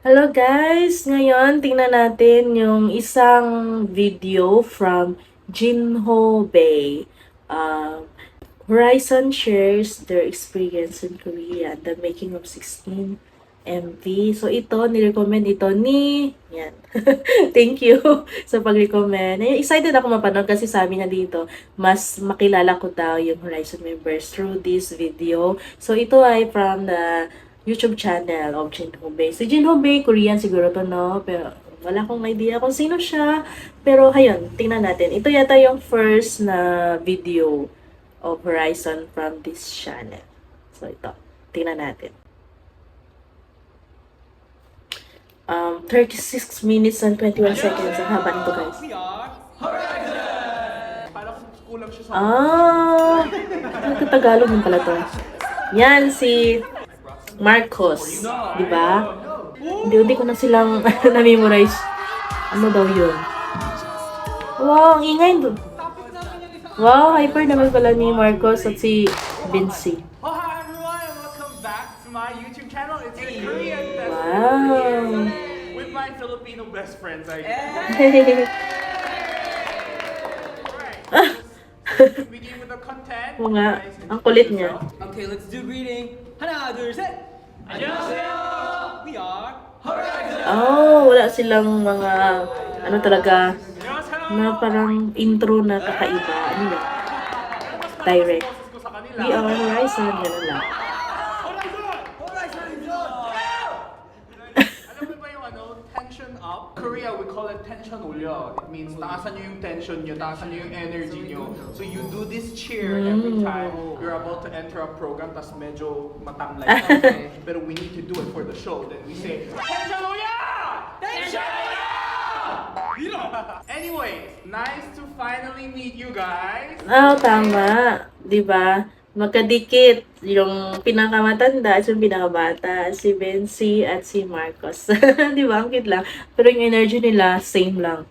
Hello guys! Ngayon, tingnan natin yung isang video from Jinho Bay. Horizon shares their experience in Korea, the making of 16 MV. So ito, nirecommend ito ni... Yan. Thank you sa pag-recommend. Excited ako mapanood kasi sabi niya dito, mas makilala ko daw yung Horizon members through this video. So ito ay from the YouTube channel of Jin Hobei. Si Jin Hobei, Korean siguro to, no? Pero wala akong idea kung sino siya. Pero ayun, tingnan natin. Ito yata yung first na video of Horizon from this channel. So ito, tingnan natin. 36 minutes and 21 seconds. Ang haba nito, guys. Parang kulang siya sa... Tagalog din pala to. Yan, si Marcos, di ba? Hindi ko na silang na-memorize. Ano daw yun? Wow, ang ingay doon. Wow, hyper naman pala ni Marcos at si Vinci. Oh, hi everyone, and welcome back to my YouTube channel. It's your Korean best Wow. with my Filipino best friends, I guess. Alright, begin with the content. Oo nga, Guys, ang kulit niya. Okay, let's do greeting. 하나, 둘, 셋. 안녕하세요. We are Horizon. Oh, wala silang mga, ano talaga, 안녕하세요. na parang intro na kakaiba. Ano yun? Direct. Boses ko sa kanila. We are Horizon, gano'n lang. Alam mo ba yung ano, tension up? Korea, we call it tension 올려. It means taasan nyo yung tension nyo, taasan nyo yung energy nyo. So you do this cheer every time you're about to enter a program, tas medyo matamlay ka. Pero we need to do it for the show. Then we say, tension 올려! Tension 올려! Anyway, nice to finally meet you guys. Oh, tama. 'Di ba? Magkadikit yung pinakamatanda at yung pinakabata, si Bensi at si Marcos. 'Di ba? Ang cute lang. Pero yung energy nila same lang.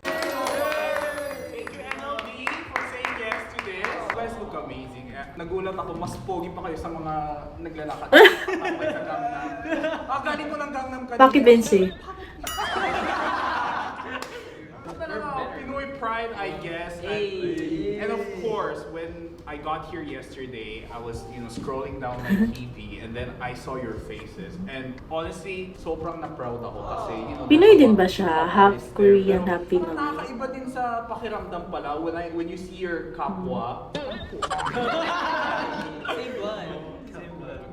Thank you, NLB, for saying yes to this. You guys look amazing. Nagulat ako, mas pogi pa kayo sa mga naglalakad. Tambay sa Gangnam. Galing mo ng Gangnam kanina. Paki Bensi. Talaga, Pinoy pride, I guess. And of course, when I got here yesterday, I was, scrolling down my TV and then I saw your faces. And honestly, sobrang na-proud ako kasi, Pinoy din ba siya? Half Korean, half Pinoy? Nakakaiba din sa pakiramdam pala when you see your kapwa. Same one.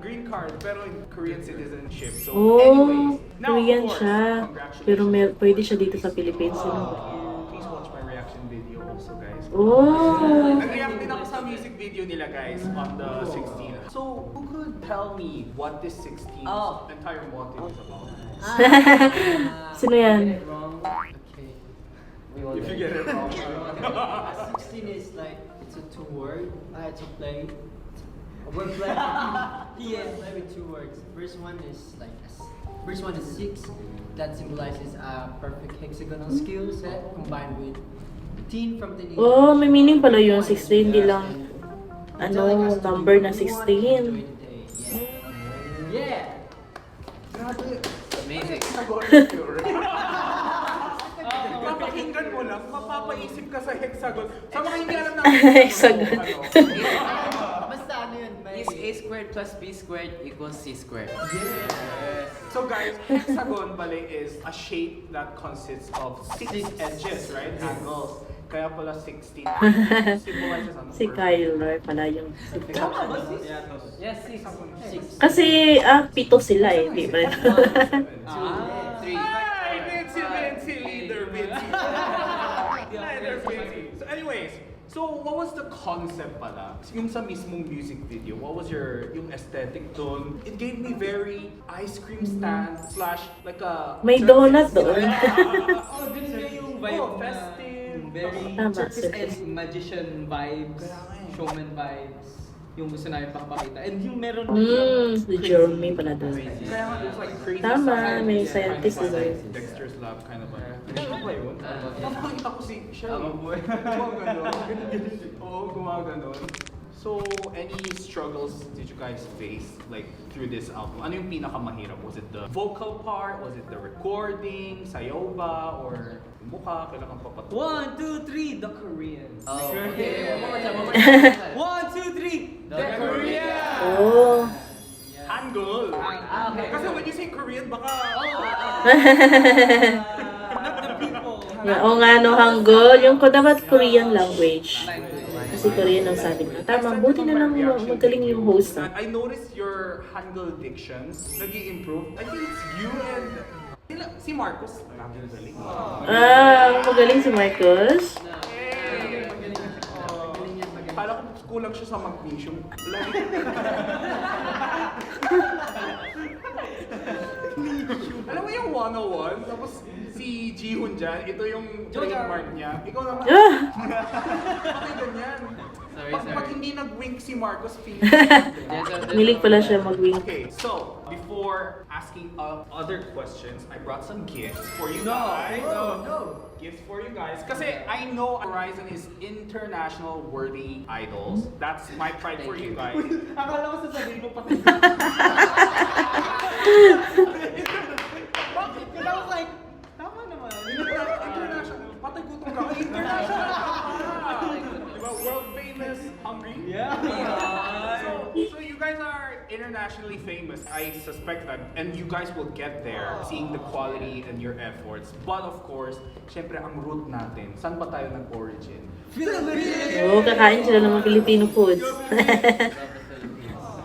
Green card, pero in Korean citizenship. So, Oh, anyways, now Korean of course, siya. congratulations. Pero pwede siya dito sa Philippines. Please watch my reaction video also, guys. Oh! Nag-react din ako sa music video nila, guys, on the 16. So, who could tell me what this 16 entire motive is about? Sino yan? Get it wrong. Okay. If you get it wrong. 16 is like, it's a two word. I had to play. We're playing. Yeah, play with two words. First one is first one is 6. That symbolizes a perfect hexagonal skill set combined with 10 from the Oh, may meaning pala yun, 16, hindi lang number na 16. Yeah. Amazing. Papakinggan mo lang, mapapaisip ka sa hexagon. Sa mga hindi alam na Hexagon. Basta ano yun? Is a squared plus b squared equals c squared. So guys, hexagon bali is a shape that consists of 6 edges, right? Angles. Kaya pala 16. Symbolizes ano? Si Kyler pala yung... Tama ba? Yes, 6. Kasi, pito sila eh, di ba? 3. Ay, Vinci, leader, Vinci. Leader, Vinci. So anyways, so what was the concept pala? Yung sa mismong music video, what was yung aesthetic doon? It gave me very ice cream stand / like a... May donut doon. Oh, ganun nga yung vibe Oh, na festive. very Tama, circus circus. and magician vibes, Kaya nga eh. showman vibes, yung gusto namin pakapakita. And yung meron Si Jeremy pala doon. Kaya nga, it was like crazy Tama, science, may kind scientist of din. like Dexter's Lab kind of vibe. Ano ba yun? Nakakita ko si Shelly. Gumaganon. Oo, gumaganon. So, any struggles did you guys face like through this album? Ano yung pinakamahirap? Was it the vocal part? Was it the recording? Sayaw ba? Or yung mukha? Kailangan papatuloy? 1, 2, 3, the Korean. Oh, okay. One more time, one more time. 1, 2, 3, The Korean. Oh. Hangul! Okay. Kasi when you say Korean, baka... Not the people. Oo nga, no, Hangul. Yung ko dapat Korean language. Kasi Korean ang sabi niya. Tama, buti na lang magaling yung host. I noticed your Hangul diction nag-i-improve. I think it's you and si Marcos. Magaling. Magaling si Marcos. Kala ko kulang siya sa magnesium. Alam mo yung 101? Tapos si Jihun dyan, ito yung trademark niya. Ikaw naman. Bakit ganyan? Pag hindi nag-wink si Marcos, feeling. Milig pala siya mag-wink. Okay, so before asking other questions, I brought some gifts for you guys. No. Gifts for you guys. Kasi I know Horizon is international worthy idols. That's my pride for you guys. Akala ko sasabihin mo pati. Bakit? I was like, tama naman. International. Patay gutom ka. International ka. Diba? World famous. Hungry? Yeah. So you guys are internationally famous. I suspect that. And you guys will get there, seeing the quality and your efforts. But of course, syempre ang root natin. Saan ba tayo nag-origin? Oo, kakain sila ng mga Filipino foods.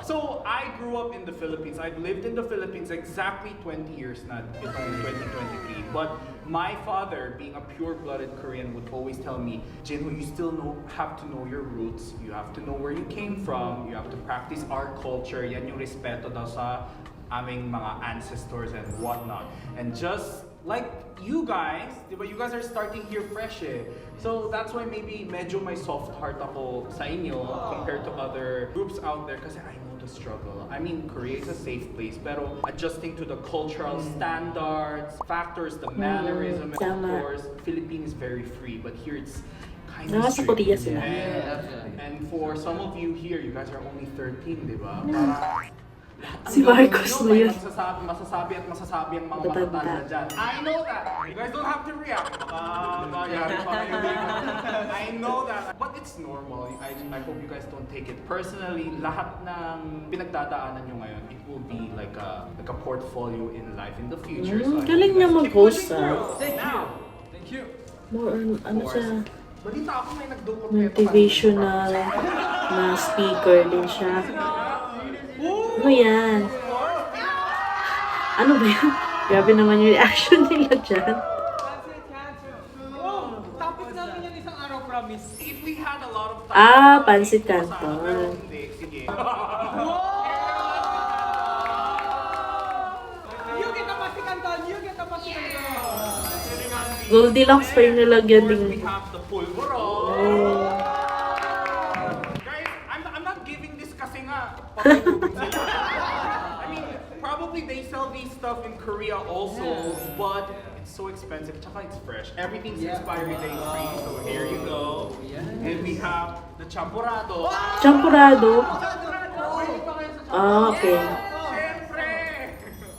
So, I grew up in the Philippines. I've lived in the Philippines exactly 20 years na itong 2023. But my father, being a pure-blooded Korean, would always tell me, Jinho, you still have to know your roots. You have to know where you came from. You have to practice our culture. Yan yung respeto daw sa aming mga ancestors and whatnot. And just like you guys, diba, you guys are starting here fresh eh. So that's why maybe medyo may soft heart ako sa inyo compared to other groups out there kasi I know the struggle. I mean, Korea is a safe place, pero adjusting to the cultural standards, factors, the mannerism, and of Tama. course, Philippines is very free, but here it's kind Nasa of strict. Korea sila. And for some of you here, you guys are only 13, di ba? Para Si Marcos na yun. Masasabi ang mga Matatanda. matatanda dyan. I know that. You guys don't have to react. I know that. But it's normal. I hope you guys don't take it personally. Lahat ng pinagdadaanan nyo ngayon, it will be like a portfolio in life in the future. So I hope Galing you niya guys keep mag-host, pushing through. Thank you. Now, Thank you. More on, ano siya, balita ako may nagdukot motivational na speaker din siya. Ano yan? Ano ba yan? Grabe naman yung reaction nila dyan. Topic namin yan isang araw, promise. If we had a lot of time. Pansit Pero canton. hindi. Sige. You get a pasikan doon. You get a pasikan doon. Goldilocks pa yung nilagyan Of course, we din. have the pulvero. Oh. Guys, I'm not giving this kasi nga papatulog sila. I mean, probably they sell these stuff in Korea also, but it's so expensive. Tsaka it's fresh. Everything's expiry date free, so here you go. And we have the champurrado. Champurado. Pwede pa kayo sa champurado? Okay. Siyempre!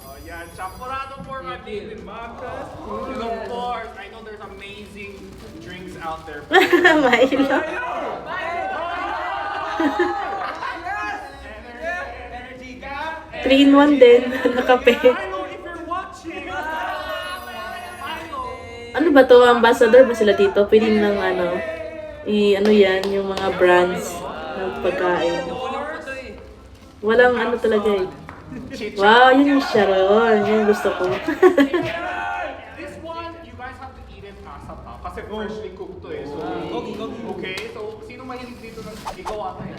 Oh, yeah, champurado for my David Marcos. And of course, I know there's amazing drinks out there. Milo. Energy Gap. 3-in-1 din. Nakape. Milo, if you're watching. Milo. Ano ba to? Ambassador ba sila dito? Pwede nang ano, ano yan, yung mga brands ng pagkain. Walang ano talaga eh. Wow, yun yung Sharon. Yan yung gusto ko. This one, you guys have to eat it asap ha. Kasi freshly cooked to eh. So, okay, so sino mahilig dito ng ikaw ata eh?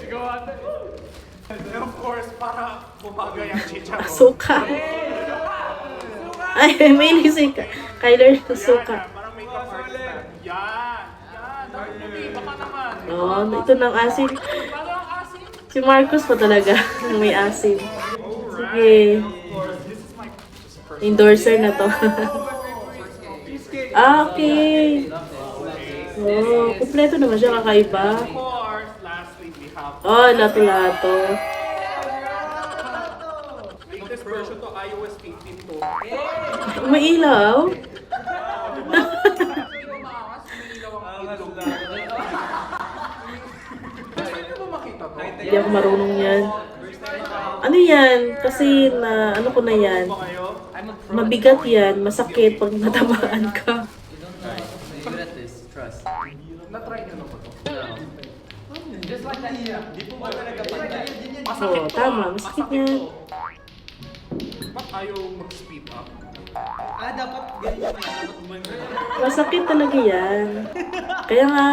Ikaw ata eh. And of course, para bumagay ang chicharon. Suka. Ay, may si Kyler na suka. Yan, parang makeup artist na. Yan. Dami, baka naman. Oh, ito ng asim. Paano ang asin? Si Marcos pa talaga. May asim. Sige. Of course, this is my just personal. Endorser na to. Cheesecake. Okay. Okay, Oh, kumpleto naman siya, kakaiba. Of course, lastly, we have Oh, lato-lato. latest version to iOS 15 to. May ilaw? Hindi ba maangas? May ilaw ang itlog. Pwede ba makita to? Hindi ako marunong yan. Ano yan? Kasi ano ko na yan. Ba kayo? Mabigat yan, masakit pag natamaan ka. You don't know. You're good at this. Trust. Na-try nyo na ba to? No. Just like that, yeah. Di po ba nagkapantay? Masakit Oo, to, tama, ah. masakit Masakit yan. to. Ba't ayaw mag-speed up? Dapat ganyan naman. Dapat umangin. Masakit talaga yan. Kaya nga,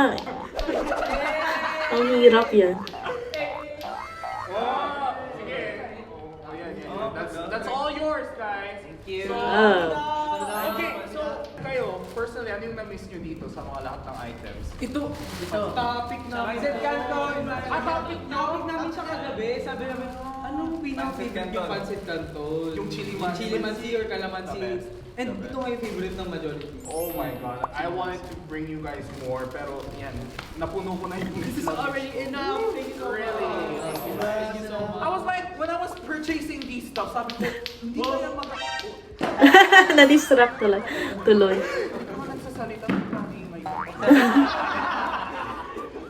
ang hirap yan. Sige. Oh, yan. That's all yours, guys. Thank you. Okay, so kayo, personally, ano yung na-miss nyo dito sa mga lahat ng items? Ito. Topic na. Vincent Canton. Topic namin siya kagabi. Sabi namin, anong pinaka-favorite yung pancit canton? Yung chili Yung chili mansi or The calamansi. best. And ito nga yung favorite ng majority. Oh my God. I wanted to bring you guys more, pero yan, napuno ko na yung list. This is already enough. Thank you so really. Thank you so much. I was like, when I was purchasing these stuff, sabi ko, hindi kaya Na-distract tuloy. Ako nagsasalita ng ingay ko.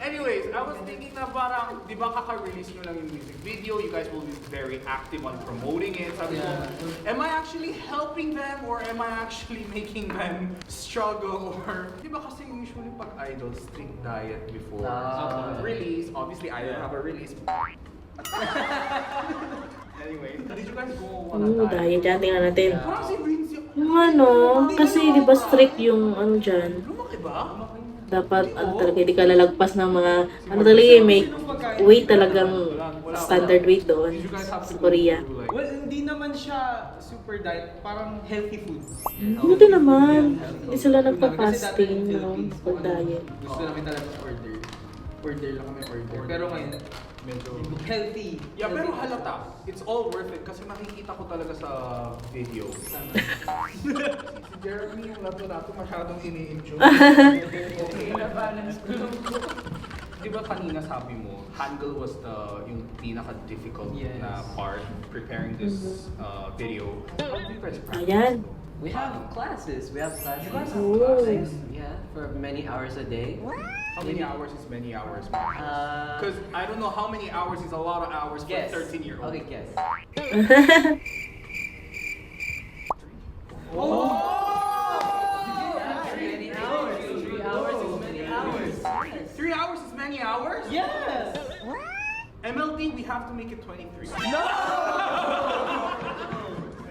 Anyways, I was thinking na parang, di ba kaka-release nyo lang yung music video, you guys will be very active on promoting it. Sabi ko, am I actually helping them or am I actually making them struggle? Or, di ba kasi usually pag idol, strict diet before release, obviously I don't have a release. Anyway, did you guys go on a Oo, dahil dyan, tingnan natin. Parang si Vince Yung ano, kasi di ba strict yung ano dyan. lumaki ba? Dapat, ano talaga, hindi ka lalagpas ng mga, ano talaga yung may weight talagang standard weight doon Did you guys have sa to go Korea. through, like, Well, hindi naman siya super diet. Parang healthy food. Hindi naman. Hindi sila Kasi dati nagpa-fasting, in no? Philippines, Pag diet. Gusto namin talaga order. Order lang kami order. Pero ngayon, medyo... healthy. Yeah, pero halata. It's all worth it kasi nakikita ko talaga sa video. Si Jeremy yung lato-lato masyadong ini-enjoy. Okay. Di ba kanina sabi mo, Hangul was yung pinaka-difficult Yes. na part preparing this video. How do you guys practice? Ayan. We have classes. We have classes. You guys have Ooh. classes? Yeah, for many hours a day. How many hours is many hours? Uh, Because I don't know how many hours is a lot of hours for a guess. 13-year-old. Okay, guess. Many hours. 3 hours is many hours. 3 hours is many hours? Yes! MLD, we have to make it 23.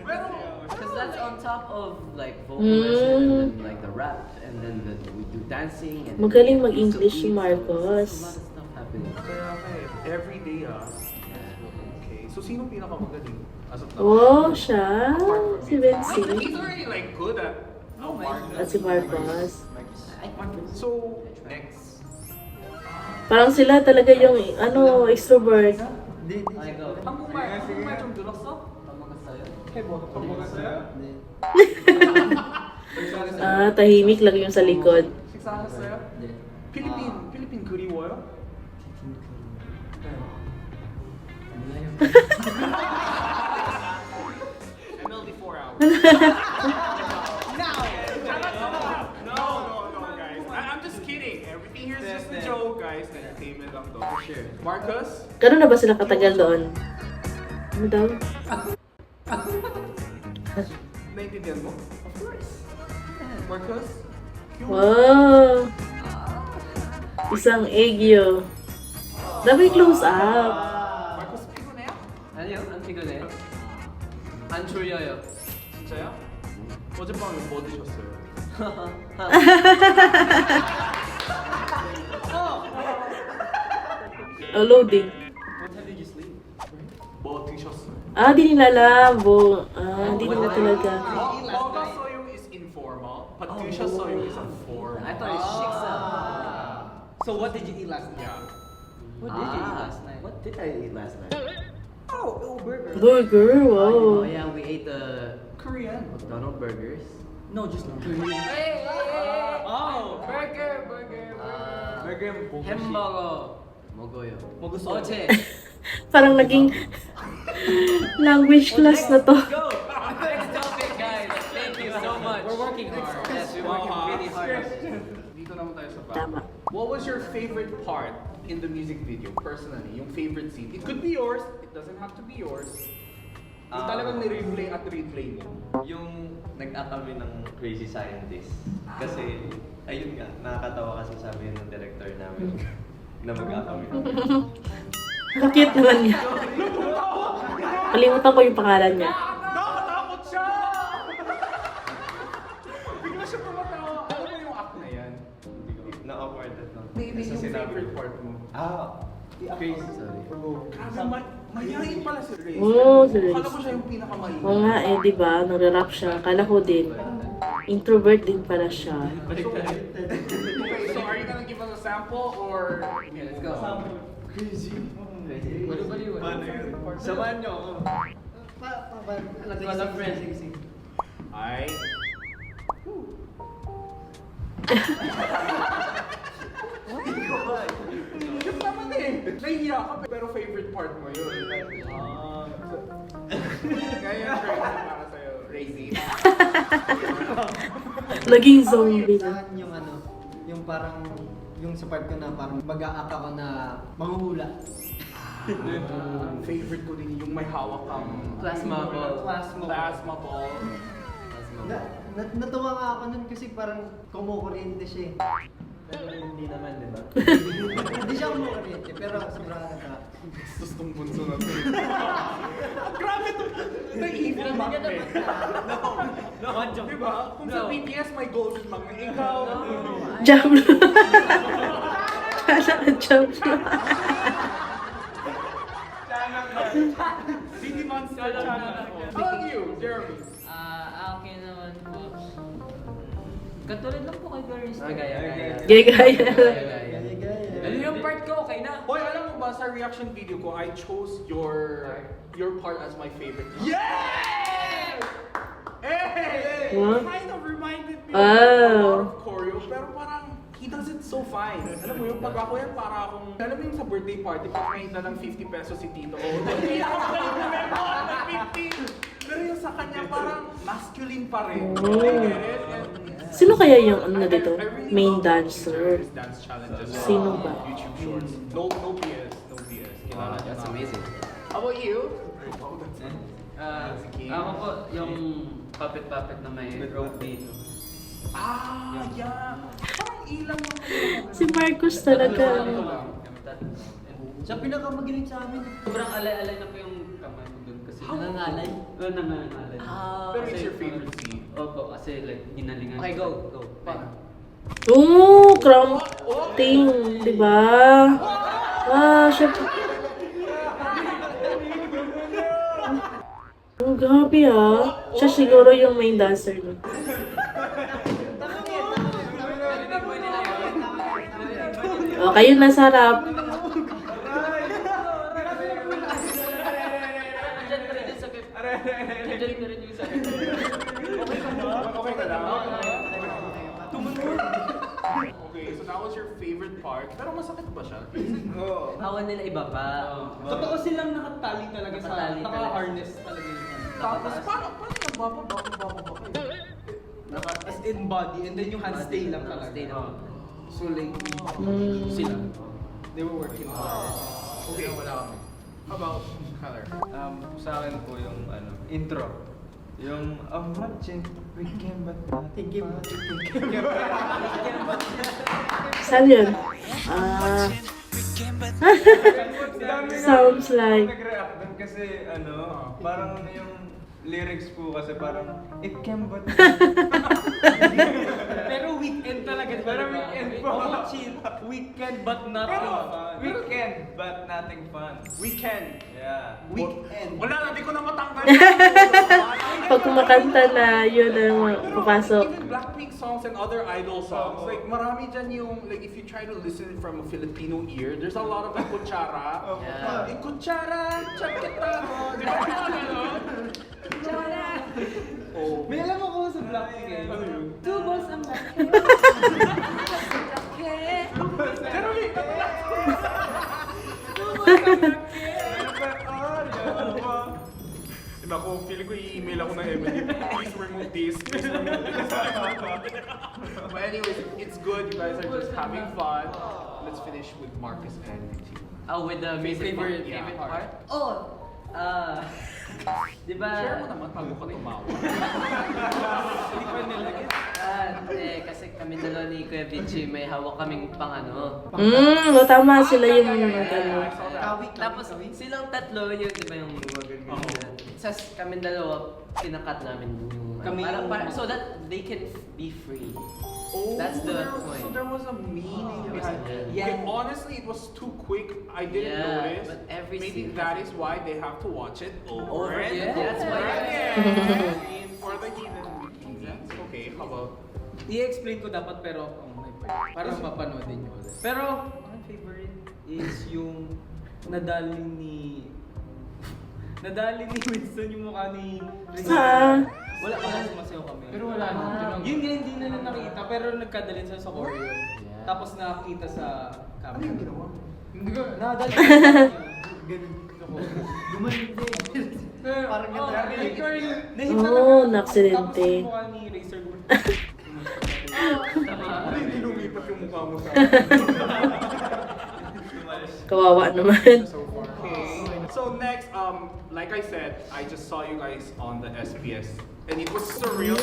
Pero, Because that's on top of like vocalist and then like the rap and then we do dancing and Magaling we used to mag-English si eat, so Marcos. there's a lot of stuff happening. kaya every day Okay. So, sino pinakamagaling? As of now? Oh, siya. Apart from Si you. Betsy. He's already like good at At si Marcos. So, next. Parang sila talaga yung, ano, extrovert. I go. 한국말 좀 들었어? Tahimik lang yung sa likod. 식사하셨어요? 필리핀 그리워요? MLD 4 hours. No, guys. I'm just kidding. Everything here is just a joke, guys. Entertainment lang to. For sure. Marcus? Gano'n na ba sila katagal doon? Ano daw? Naintindihan mo? Of course. Marcus? Wow! Isang egyo. Dapat close up. Marcus, 피곤해요? 아니요, 안 피곤해요. 안 졸려요. 진짜요? 어젯밤에 뭐 드셨어요? Loading. What time did you sleep? 뭐 드셨어요? Di nila alam. Di nila talaga. 먹었어요 is informal, but 드셨어요 is a formal. I thought it's shiksa. So what did you eat last night? Yeah. What did you eat last night? What did I eat last night? Oh, burger. Burger, Oh wow. yeah, we ate the Korean. McDonald's burgers. No, just Korean. Oh, burger. 햄버거 먹어요. 먹었어요. 어제. Parang naging language class na to. Go. Next topic, guys. Thank you so much. We're working hard. Yes, we're working really hard. Dito naman tayo sa back. Tama. What was your favorite part in the music video, personally? Yung favorite scene? It could be yours, it doesn't have to be yours. Yung talagang ni-replay at replay mo. Yung nag-act kami ng Crazy Scientist. Kasi, ayun nga, nakakatawa kasi sabi ng director namin na mag-act kami. Ang cute naman niya. Kalimutan ko yung pangalan niya. Nakatakot siya! Bigla siya tumatawa. Ano ba yung act na yan? Na-awkward at no? Maybe Sa yung sinabi favorite ko. part mo. Crazy, sorry. Grabe, mayayain pala si Ray. Oo, si Ray. Akala ko siya yung pinakamayain. Oo nga eh, di ba? Nag-rap siya. Kala ko din. Introvert din pala siya. Okay, so are you gonna give us a sample or... Okay, let's go. Crazy. Paano yun? Samahan niyo ako. Walang friend. Ay. Yung naman eh. Nahihiya ka pero favorite part mo yun. Ngayon, crazy para sa'yo. Crazy. Naging zombie Sa na. akin yung ano, yung parang, yung sa part ko na parang mag-a-act ako na manghuhula. Favorite ko din yung may hawak kang... Plasma ball. Plasma ball. Natuwa nga ako nun kasi parang kumukuryente siya eh. Pero hindi naman, di ba? Hindi siya kumukuryente, pero sobrang nata. Gusto tong bunso na to. Grabe to! Naiivi back eh. No, diba? Kung sa BTS may golden mga ikaw. Jump lang. Kala ka jump lang. City Monster Channel. How about you, Jeremy? Akin naman po. Katulad lang po kay Doris. Gaya-gaya. Ano yung part ko? Okay na. Hoy, alam mo ba sa reaction video ko, I chose your part as my favorite. Yes! Hey! What? Kind of reminded me Oh. of a lot of choreo, pero parang he does it so fine. Alam mo yung pag ako yan, para akong, alam mo yung sa birthday party, pag may dalang 50 pesos si Tito, hindi ako na 50. Pero yung sa kanya parang masculine pa rin. Oh. I get it? And Sino kaya yung ano dito? I really Main love dancer? his dance challenges. Sino ba? YouTube shorts. No BS. No BS. Kilala niya That's na. amazing. How about you? Ako po, yung puppet na may rope dito. Ah, yeah. Parang ilang mga Si Marcos talaga. Siya pinakamagaling sa amin. Sobrang alay-alay na po yung kamay ko dun kasi. Nangangalay. Nangangalay. Pero it's your favorite scene. Opo, kasi like ginalingan. Okay, go. Oo, cramping. Diba? Ah, siya. Oh, grabe ah. Siya siguro yung main dancer nun. Oh, kayo nasa harap. Diyan ka rin yung sakit. Diyan ka rin yung sakit. Okay ka lang? Okay, so that was your favorite part. Pero masakit ba siya? Hawan nila iba pa. Totoo silang nakatali talaga sa, Nakatali talaga. naka-harness talaga yun. Tapos paano nagbababa kayo? As in body, and then yung handstay lang talaga. Stay lang. So like, Sila. they were working hard. Okay, wala kami. How about Tyler? Sa akin po yung intro. Yung, watching, we can but not Tingin mo. Saan yun? Ah. Sounds like. Nag-react dun kasi, parang yung lyrics po kasi parang, it can but Pero weekend talaga. Pero weekend po. Oh, chill. Weekend but nothing fun. Weekend, but nothing fun. Weekend. Yeah. Weekend. Wala na, di ko na matanggal. Pag kumakanta na, yun ang papasok. Even Blackpink songs and other idol songs, like marami dyan yung, like if you try to listen from a Filipino ear, there's a lot of kutsara. Yeah. Kutsara, check it out. Di ba yung gano'n? Kutsara. Oh. May alam ako sa Blackpink eh. Ano yun? Two balls ang feeling ko i-email ako ng Emily. Please remove this. Please remove this. But anyways, it's good. You guys are just having fun. Let's finish with Marcus and T. Oh, with the music Favorite favorite part. part? Oh! Di ba? Share mo naman bago ka tumawa. Hindi pa nilagay. Kasi kami dalawa ni Kuya Vinci, may hawak kaming pang ano. Tama sila yung mga I gano'n. saw that. Tapos silang tatlo yun, di ba yung Sas kami dalawa, pinakat namin yung Kami para, yung- so that they can be free. Oh, That's the so point. there was a meaning behind it. Yeah. Okay, honestly, it was too quick. I didn't Yeah, notice. but every Maybe scene- that is why they have to watch it over and again. over That's why- again for the hidden meanings. Okay, how about I-explain ko dapat pero may point. Para mapanood din nyo ulit. Pero, my favorite is yung nadali ni Winston yung mukha ni Wala sumasayaw kami. Pero wala naman. Yun nga hindi na nakita pero nagkadalin sa choreo. Tapos nakakita sa camera. ano yung ginawa? Hindi ko nadali. Ganun. Gumaling din. Parang na-aksidente. Tapos yung mukha ni Razor Gold. Hindi lumipat yung mukha mo sa Kawawa naman. so far. Okay. So next, like I said, I just saw you guys on the SPS, and it was surreal.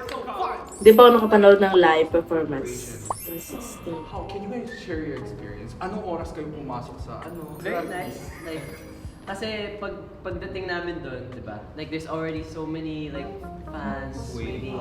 So fun. Di ba ako nakapanood ng live performance? ng 16. How can you guys share your experience? Anong oras kayo pumasok sa ano? Very nice. Like, kasi pagdating namin doon, di ba? Like, there's already so many like fans waiting.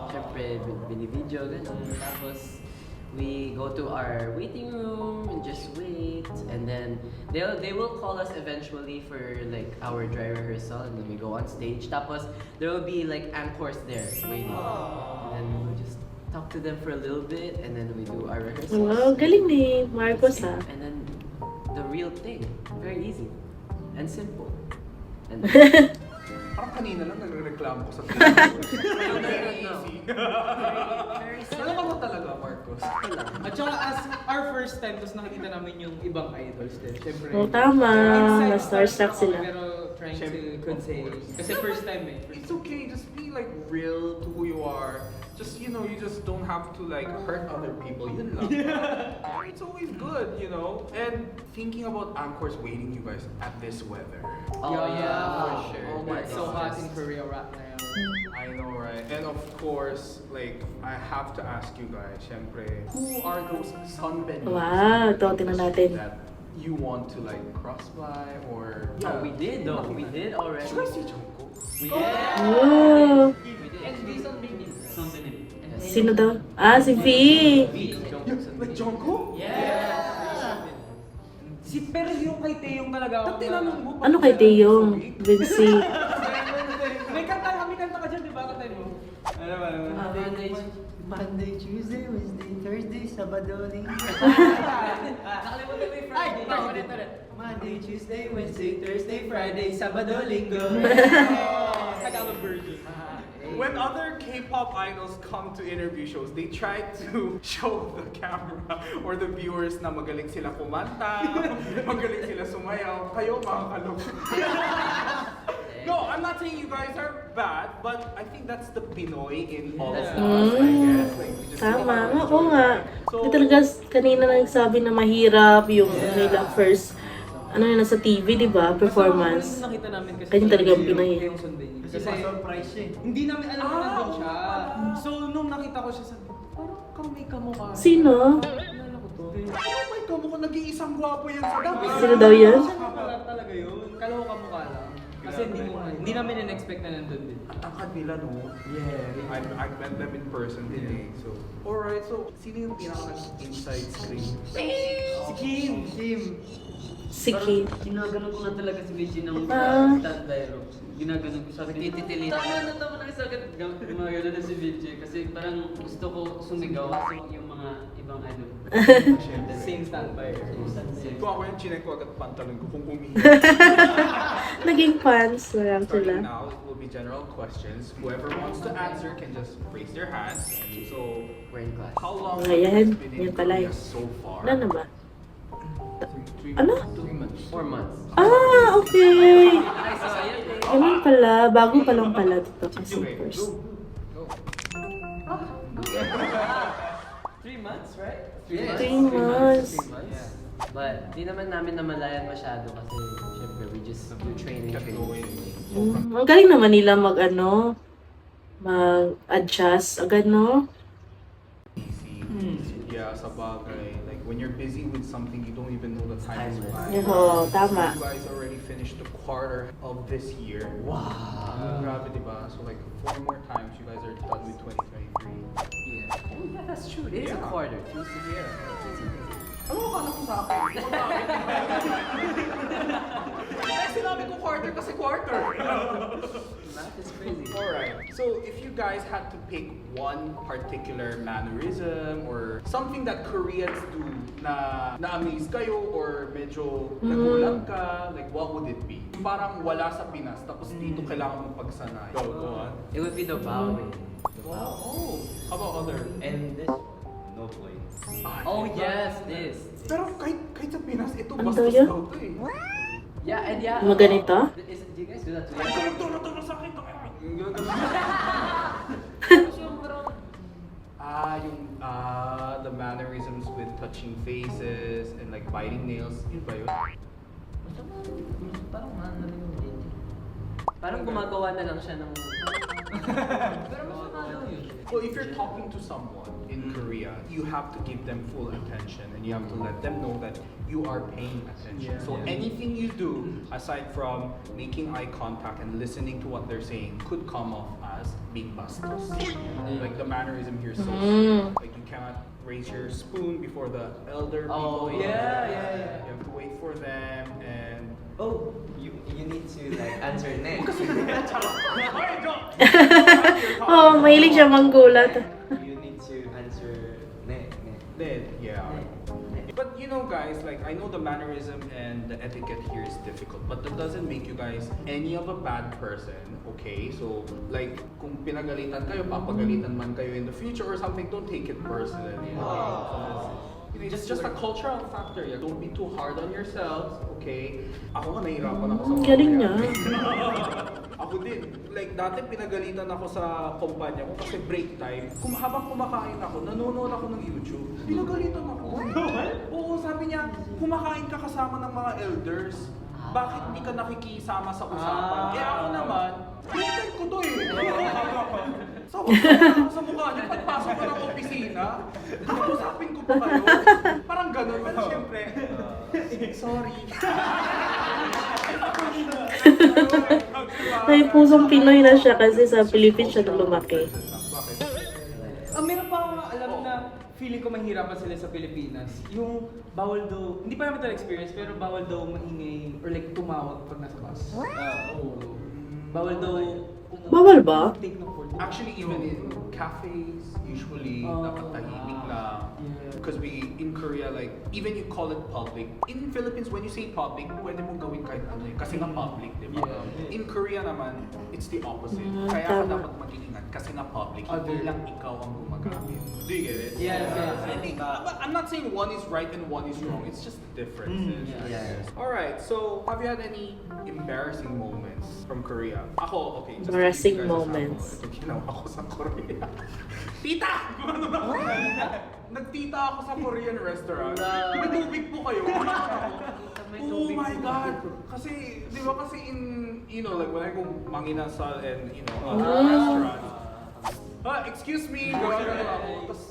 Siyempre, bini-video, gano'n. Tapos, we go to our waiting room and just wait. And then, they will call us eventually for like our dry rehearsal. And then we go on stage. Tapos, there will be like anchors there waiting. And then we just talk to them for a little bit. And then we do our rehearsals. Wow, galing ni Marcos ah. And then the real thing, very easy and simple. And Parang kanina lang nagreklamo ko sa very easy. Alam mo talaga, Marcos. At saka as our first time, tapos nakikita namin yung ibang idols din. Siyempre. Oh, tama. inside Na-starstruck ako, sila. Pero trying to convey. Kasi first time eh. It's okay, just be like real to who you are. Just, you know, you just don't have to like hurt other people. Yun lang. It's always good, you know? And thinking about anchors waiting you guys at this weather. Oh yeah, for sure. Oh my, it's so hot in Korea right now. I know, right? And of course, like, I have to ask you guys, syempre, who are those sunbed Wow, ito, tingnan natin. that you want to like cross by or... Oh, we did though. We did already. Did you guys see Jungkook? We did. Wow. We did. And based on Big News. Sino daw? Ah, si V. Like Jungkook? Pero yung kay Taeyong talaga ako. Tinanong mo ba? Ano kay Taeyong? Vinci. May kanta ka dyan, di ba? Kantay mo. Ano ba? Monday, Tuesday, Wednesday, Thursday, Sabado, Linggo. Nakalimutan ko yung Friday. Monday, Tuesday, Wednesday, Thursday, Friday, Sabado, Linggo. Tagalog version. When other K-pop idols come to interview shows, they try to show the camera or the viewers na magaling sila kumanta, magaling sila sumayaw. Kayo makakaloko. No, I'm not saying you guys are bad, but I think that's the Pinoy in all of us, I guess. Like, we just Tama. don't Oo nga. So, Di talaga kanina nagsabi na mahirap yung nilang first, ano yun, nasa TV, di ba? Performance. Mas nakita namin kasi Ganyan talaga ang Pinoy eh. yung Sunday. Kasi surprise siya eh. Hindi namin alam na nandun siya. So, nung nakita ko siya, sabi ko, parang kamay kamukha. Sino? Nalala ko to. oh my God, mukhang nag-iisang gwapo yan sa dami. Sino daw yun? Siya pala talaga yun. Kalaw kamukha lang. Kasi hindi namin in-expect na nandun din. At ang kanila, no? Yeah. I've met them in person today. So, alright. So, sino yung pinaka-inside screen? Si Kim! Si Kim. Ginaganon ko na talaga si Vinci ng Ah. standby room. Ginaganon ko. Sabi ko, titilitan. Tama na kasi agad gumagano na si Vinci. Kasi parang gusto ko sumigaw kasi yung mga ibang idol. Same standby. Kung ako yung chinek ko agad pantalon ko kung umihi. Naging fans na lang sila. Starting now, it will be general questions. Whoever wants to answer can just raise their hands. So, We're in class. how long Ayan, have you been yan in pala Korea eh. so far? Ano na ba? 3 Ano? months. 4 months. Ah, okay. Ay, so ayun eh. Ganun pala. Bago pa lang pala dito kasi Okay, first. go. 3 months, right? Yes. 3 months. 3 months. But di naman namin namalayan masyado kasi syempre we just do training. Ang galing naman nila mag-adjust agad, no? Easy. Yeah, sa bagay. Like when you're busy with something, you don't even know the time is flying. Oo, tama. You guys already finished the quarter of this year. Wow. Grabe, diba? So like 4 more times, you guys are done with 2023. Yeah. Oh yeah, that's true. It is a Yeah. quarter. Ano akala ko sa akin? Kaya sinabi ko quarter kasi quarter. Math is crazy. Alright, so if you guys had to pick one particular mannerism or something that Koreans do na na-amaze kayo or medyo nagulat ka, like what would it be? Parang wala sa Pinas, tapos dito kailangan mong pagsanay. Go on. It would be the bowing. Wow, oh. How about other? And this one, no point. Oh yes, this. Pero kahit sa Pinas, ito Ano bastos yun? daw to eh. Yeah, and yeah. Mga ganito? Do you guys do that too? Tulong sa akin to. The mannerisms with touching faces and like biting nails. Yun ba yun? Parang ano rin yun. Parang gumagawa na lang siya ng... Pero mas ano yun. Well, if you're talking to someone in Korea, you have to give them full attention and you have to let them know that you are paying attention. So anything you do, aside from making eye contact and listening to what they're saying, could come off as being bastos. Like the mannerism here is so strict. Like you cannot raise your spoon before the elder Oh, people. yeah. You have to wait for them and... Oh, you need to like answer next. Oh, mahilig siya manggulat. You need to answer next. Then, yeah. But you know guys, like I know the mannerism and the etiquette here is difficult, but that doesn't make you guys any of a bad person, okay? So like kung pinagalitan kayo, papagalitan man kayo in the future or something, don't take it personally. You know, it's just a cultural factor. Yeah. Don't be too hard on yourselves, okay? Ako nga nahihirapan ako sa mga Galing niya. Ako din. Like, dati pinagalitan ako sa kumpanya ko kasi break time. Habang kumakain ako, nanonood ako ng YouTube. Pinagalitan ako. Oo, sabi niya, kumakain ka kasama ng mga elders. Bakit di ka nakikisama sa usapan? Eh ako naman, break time ko to eh. So, ako sa mukha niya, pagpasok ko ng opisina, kakusapin ko pa kayo. Parang ganun, pero syempre, sorry. May pusong Pinoy na siya kasi sa Philippines siya lumaki. Bakit? Meron pa akong alam na feeling ko mahirapan sila sa Pilipinas. Yung bawal daw, hindi pa namin ito experience, pero bawal daw maingay or like tumawag pag nasa bus. Oo. Bawal daw Bawal ba? take ng photo. Actually, even in cafes, usually, dapat tahimik lang. Because in Korea, like, even you call it public. In Philippines, when you say public, pwede mo gawin kahit ano eh. Kasi nga public, di ba? Yeah. In Korea naman, it's the opposite. Kaya ka Tama. dapat mag-iingat kasi nga public. Hindi lang ikaw ang gumagamit. Do you get it? Yes. I think, but I'm not saying one is right and one is wrong. It's just differences. I guess. Alright, so have you had any embarrassing moments from Korea? Ako, okay. just to Embarrassing give you guys a moments. sample. Ito ginawa ko sa Korea. Tita! Gumano na ako. Nagtita ako sa Korean restaurant. May tubig po kayo. Oh my God! Kasi, di ba kasi in, you know, like when I go manginasal and, you know, restaurants. Excuse me! Gawagano ako. Tapos,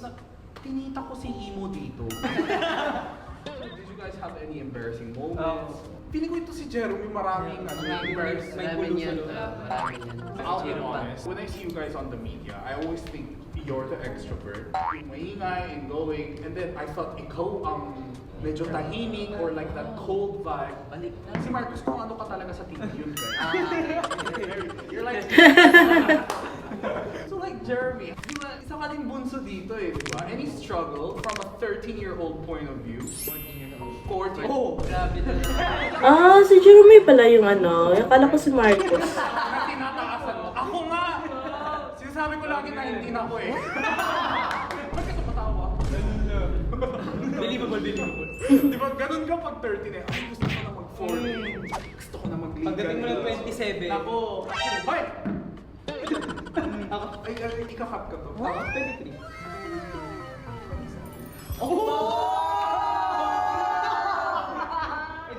tinita ko si Imo dito. Did you guys have any embarrassing moments? Feeling ko ito si Jeremy, maraming embarrassing. Maraming yan. Maraming yan. I'll be honest, when I see you guys on the media, I always think you're the extrovert. Yung maingay and going, and then I thought ikaw ang medyo tahimik or like that cold vibe. Si Marcus, kung ano ka talaga sa TV yun, guys. You're like... So like Jeremy, di ba, isa ka din bunso dito eh, di ba? Any struggle from a 13-year-old point of view? 14? Oh! Grabe na lang. Ah, si Jeremy pala yung ano. Akala ko si Marcos. Na tinataasan mo. Ako nga! Sinasabi ko lagi na hindi na ako eh. Ba't ka tumatawa? Believable. Di ba, ganun ka pag 13 eh. Ay, gusto ko na mag-flex. Gusto ko na mag-lead. Pagdating mo ng 27. Ako. Hoy! Ako, Ay, ikakat ka to. 23.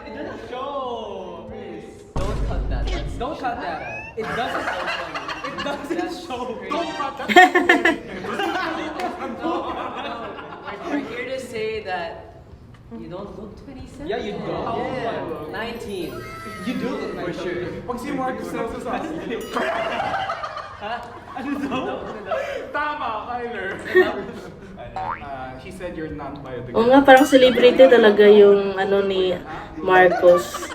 It doesn't show. Don't cut that. That's Don't cut that. It doesn't show. It doesn't show. Don't cut that. We're here to say that you don't look 27. Yeah, you don't. Yeah. 19. You do look For nice. sure. Pag si Marcus nagsasabi. Ano daw? Tama, Kyler. He said you're not biodegradable. Oo nga, parang celebrity talaga yung ano ni Marcos.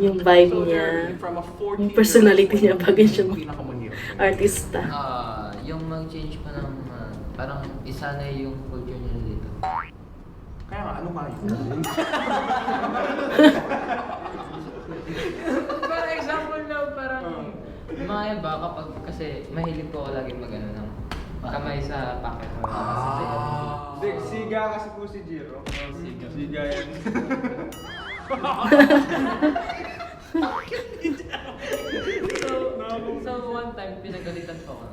Yung vibe niya. From a 14 Yung personality niya, bagay siya pinakamahirap. artista. Yung mag-change ko ng parang isa na yung culture nila dito. Kaya nga, ano nga yun? For example na parang mga iba kapag kasi mahilig ko lagi magano ng kamay sa pocket ko. Siga kasi po si Jiro. Siga yan. So one time pinagalitan ko ako.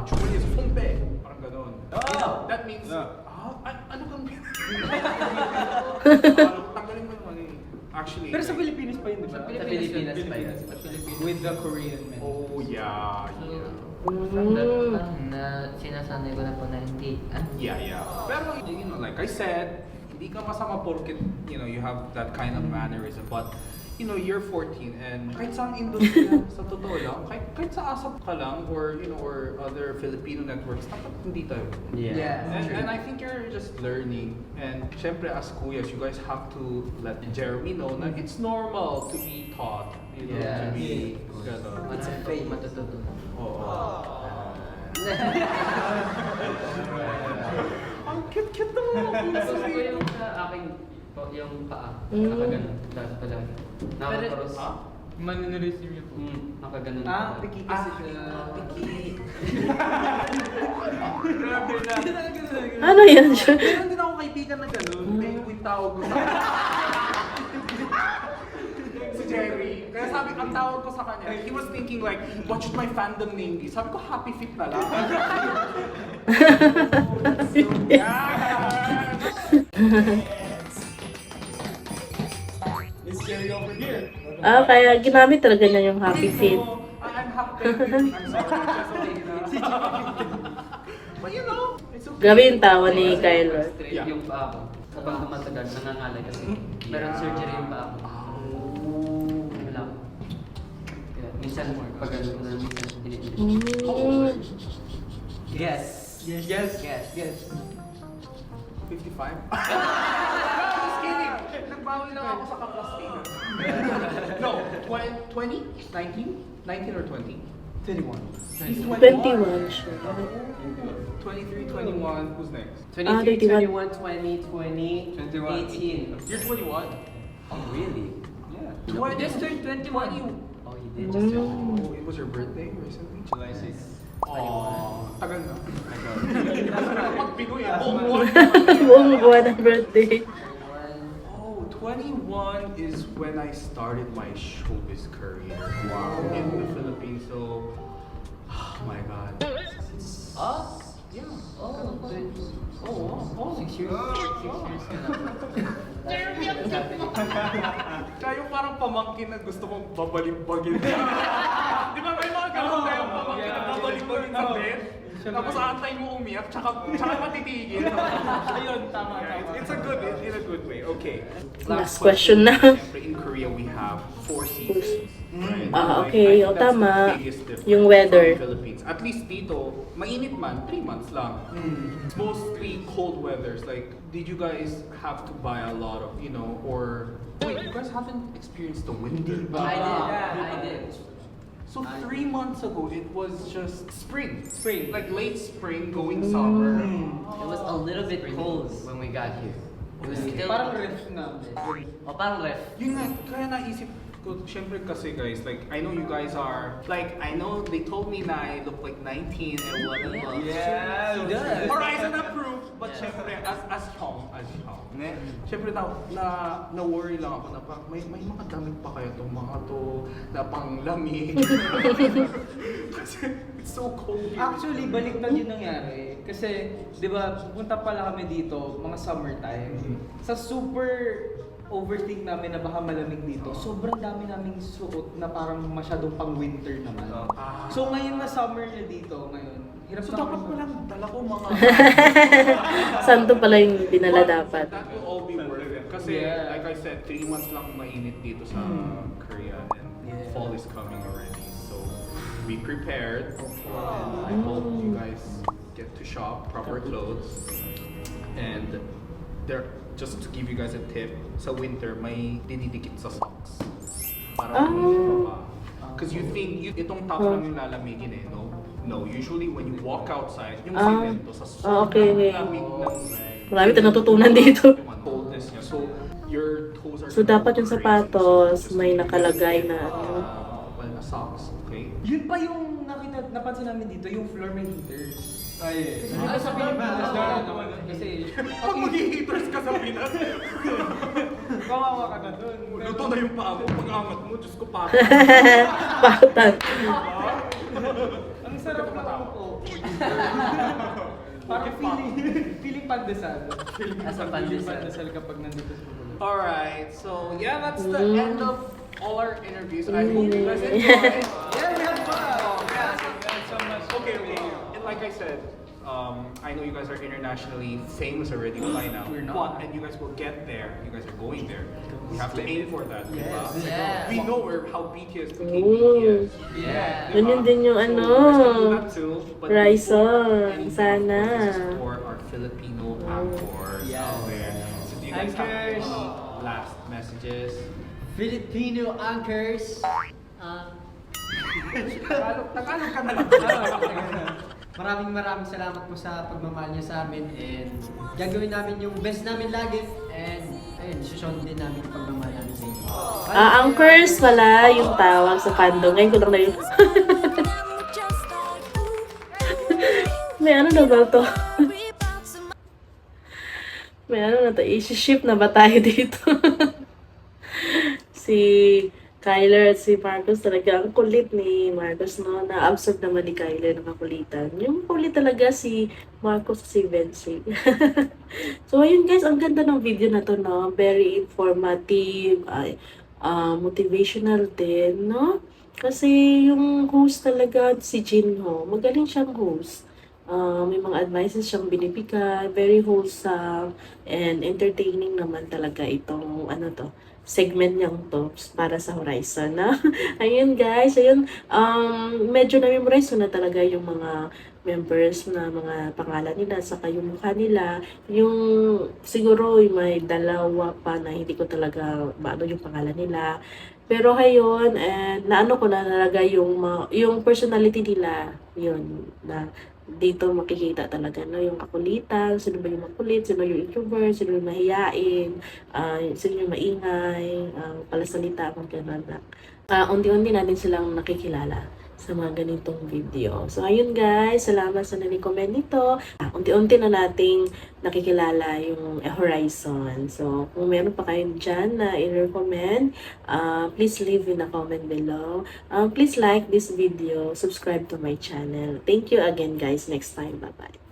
Chuma niya sa Fumpe. Parang gano'n. That means, Yeah. ano kang tanggalin mo naman eh. Actually. Pero sa Pilipinas pa yun, di ba? Sa Pilipinas pa yun. Sa Pilipinas. With the Korean men. Oh, yeah. So, Yeah. from that, parang na sinasanay ko na po na hindi, Yeah. Pero, like I said, hindi ka masama porket, you have that kind of mannerism. But, you're 14 and kahit sa industriya, sa totoo lang, kahit sa ASAP ka lang or, or other Filipino networks, dapat hindi tayo. Yeah. And I think you're just learning. And syempre, as kuyas, you guys have to let Jeremy know na it's normal to be taught. To be gano'n. It's a fate. Matututunan. Oo. Ang cute-cute naman. Tapos ko yung sa aking yung paa, nakaganon. Dati pa lang. Nakakaros. Manunurisim niyo po. Nakaganon. Piki kasi siya. Grabe na. Ano yan siya? Meron din ako kaibigan na gano'n. Penguin tawag ko sa si Jerry. Kaya sabi, ang tawag ko sa kanya, he was thinking like, what should my fandom name be? Sabi ko, Happy Fit na lang. Miss Jerry over here. Kaya ginamit talaga niya yung happy feet. I'm happy. I'm sorry. But it's okay. Grabe yung tawa ni Kyler. Straight yung paa ko. Kapag tumatagal, nangangalay kasi. Meron surgery yung paa ko. Wala ko. Kaya minsan pag ano ko na minsan dinidilis. Yes. Yes. Yes. 55? No, just kidding. Nagbawi lang ako sa kaplastikan. No, 20? 19? 19 or 20? 21. He's 21 siya. 23, 21. Who's next? 23, 21. 21, 20, 20, 18. You're 21. Oh, really? Yeah. Just turned 21. Oh, he did just turn 21. Oh, it was your birthday recently? July 6. Oh, tagal na. Kapag Pinoy, buong buwan. Buong buwan ng birthday. Oh, 21 is when I started my showbiz career. Wow. In the Philippines, so, oh my God. Ah? Yeah. Oh, good. Oh, wow. 6 years? 6 years ka na. Kayo parang pamangkin na gusto mong babalimbagin. Di ba may mga ganun kayong pamangkin na babalimbagin sa bed? Tapos aantay mo umiyak, tsaka matitigil. Ayun, tama. It's a good, in a good way. Okay. Last question na. Siyempre, in Korea, we have 4 seasons. Right? Okay. I think O, that's tama. the biggest difference Yung weather. from Philippines. At least dito, mainit man, 3 months lang. It's mostly cold weathers. Like, did you guys have to buy a lot of, or... Wait, you guys haven't experienced the winter? I did. So 3 months ago, it was just spring. Spring. Like late spring going summer. It was a little bit cold when we got here. It was still... Parang ref na. Oh, parang ref. Yun nga, kaya naisip, Siyempre kasi guys, like, I know you guys are, like, I know they told me na I look like 19 and whatever. Yeah, he does. Horizon approved, but siyempre, as Hong, ne? Siyempre na-worry lang ako na parang may mga damit pa kaya itong mga to na panglamig. Kasi it's so cold here. Actually, baliktad yung nangyari. Kasi, di ba, pupunta pala kami dito, mga summertime. Sa super overthink namin na baka malamig dito, sobrang dami naming suot na parang masyadong pang winter naman. So ngayon na summer na dito, ngayon, hirap So na dapat kami- palang dala ko mga... Saan to pala yung dinala dapat? That will all be worth it. Kasi, Yeah. like I said, 3 months lang mainit dito sa Korea and Yeah. fall is coming already. So, be prepared. And I hope you guys get to shop proper clothes. And just to give you guys a tip, sa winter may dinidikit sa socks. Para because you think itong top lang yung lalamigin eh, no? No, usually when you walk outside, yung semento sa okay. lamig ng Marami tayong natutunan dito. yung coldness niya. So, your toes are So, dapat yung sapatos may nakalagay na ano. well, na socks, okay? Yun pa yung napansin namin dito, yung floor may heaters. Ay, Kasi di ba sa Pilipinas, kasi Pag mag-heaters ka sa Pinas, kawawa ka na dun. luto na yung paa mo, pag-angat mo, Diyos ko pa. Patan. Ang sarap na po. Parang feeling pandesal. As a pandesal. Pandesal kapag nandito sa Bulacan. Alright, so yeah, that's the end of all our interviews. I hope you guys enjoyed. Yeah, we had fun. Yeah. So much. Okay, and like I said, I know you guys are internationally famous already by now. We're not. And you guys will get there. You guys are going there. We have to aim for that. diba? Yes. We know how BTS became Ooh. BTS. Yeah. diba? Ganun din yung So, ano, you guys can do that too, but Raison, before anything, sana. of course, is support our Filipino actors out there. So do you guys have any Anchors. last messages? Filipino anchors. Tagalog ka na lang. Maraming salamat po sa pagmamahal niyo sa amin and gagawin namin yung best namin lagi and ayun, susundin din namin yung pagmamahal namin sa inyo. Anchors pala yung tawag sa fandom. Ngayon ko lang na yun. May ano na ba to? May ano na to? I-ship na ba tayo dito? Si Kyler at si Marcos talaga, ang kulit ni Marcos, no? Na-absorb naman ni Kyler ng kakulitan. Yung kulit talaga si Marcos at si Vinci. So, ayun guys, ang ganda ng video na to, no? Very informative, motivational din, no? Kasi yung host talaga, si Jinho, magaling siyang host. May mga advices siyang binibigay, very wholesome, and entertaining naman talaga itong, ano to, segment niyang to para sa Horizon, na. Ayun guys, ayun, medyo na-memorize ko na talaga yung mga members na mga pangalan nila, saka yung mukha nila, yung siguro may dalawa pa na hindi ko talaga maano yung pangalan nila. Pero ngayon, naano ko na talaga yung personality nila, yun, na dito makikita talaga, no, yung kakulitan, sino ba yung makulit, sino yung introvert, sino yung mahiyain, sino yung maingay, palasalita, kung gano'n na. Unti-unti natin silang nakikilala sa mga ganitong video. So, ayun guys, salamat sa nani-comment nito. Unti-unti na nating nakikilala yung Horizon. So, kung meron pa kayo dyan na i-recommend, please leave in the comment below. Please like this video, subscribe to my channel. Thank you again guys. Next time, bye-bye.